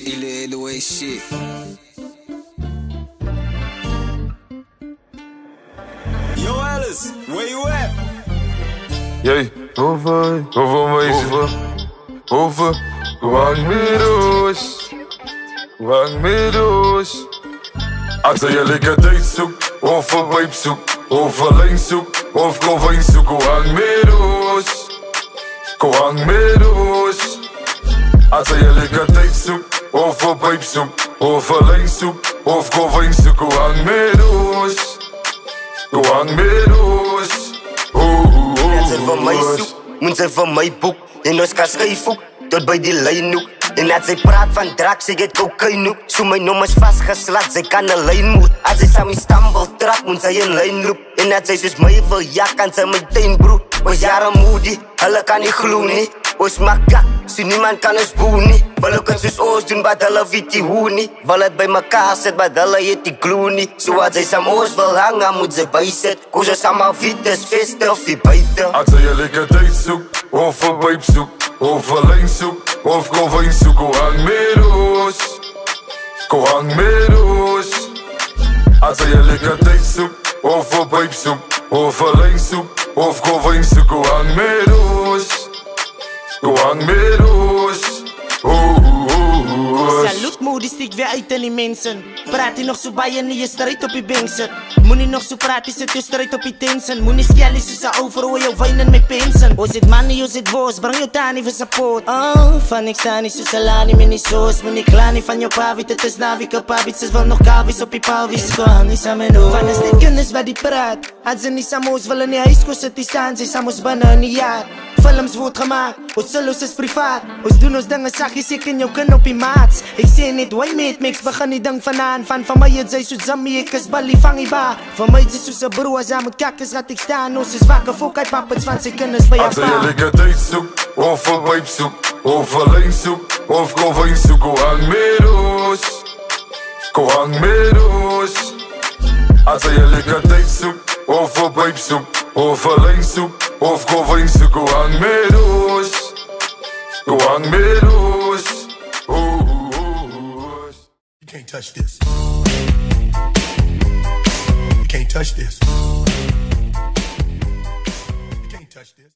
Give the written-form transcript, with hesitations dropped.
808 shit. Yo Alice, where you at? Jij, hoeveel meisjes, hoeveel, hang me doos. Als je lekker date zoekt, of een babe zoekt, of alleen zoekt, of konijn zoekt, hang me doos. Als je lekker date zoekt, of een babe zoekt, of alleen zoekt, of konijn zoekt, hang me doos. Als je van mij zoekt, moet ze van mij boek. En ons kan schijfhoek, tot bij die lijnhoek. En als zij praat van drugs, ik het cocaïne. Zo mijn nummers vastgeslagen, zij kan een lijn moet. Als zij samen stambel trap, moet zij een lijn loop. En als zij dus mij wil, ja, kan zij meteen broer. Ons jaren moody, hulle kan niet gloeien. Ons makak, so niemand kan ons boen nie. Wil ook ons oors doen, maar hulle weet die hoe nie. Wil het bij mekaar sit, maar hulle het die glue nie. So als zij saam oors wil hangen, moet ze bijzet. Koos ons allemaal wit, is feest of die buiten. Als je lekker date zoekt, of een babe zoekt, of alleen zoekt, of konijn zoekt, hang me doos. Als je lekker date zoekt, of een babe zoekt, of alleen zoekt, of konijn zoekt, hang me doos. Salut Moody, stiek weer uit aan die mensen. Praat je nog zo bij je niet, je strijd op je been zit. Moet niet nog zo praten, zit je strijd op je tensen. Moet niet skjelly, ze overal je wijnen met pensen. O zit money, o zit boos, breng je tani voor support. Oh, van ik sta niet zo salani, met niet soos. Moet niet klaar, niet van je pavit, het is navi, kapabit. Ze wil nog kavis op je palvis. Gewoon niet samen doen. Van de stikkennis waar die praat. Als ze niet samoos willen niet huis, kost het die staan. Ze samoos binnen een jaar. Films wordt gemaakt, ons solos is privaat. Ons doen ons dingen zachtjes, ik en jou kunnen op je maats. Ik zeg niet, why mate, mix, begin die ding vanaan. Van mij het zij zo zammy, ik is balie vang je ba. Van mij het is zo zijn broer, als aan mijn kakkers gaat ik staan. Ons is wakker, fok uit pappets van zijn kennis bij je pa. Als je lekker date zoekt, of een babe zoekt, of alleen zoekt, of konijn zoekt, hang me doos. Als je lekker date zoekt, of een babe zoekt, of alleen zoekt, of konijn zoekt, hang me doos. You can't touch this. You can't touch this. You can't touch this.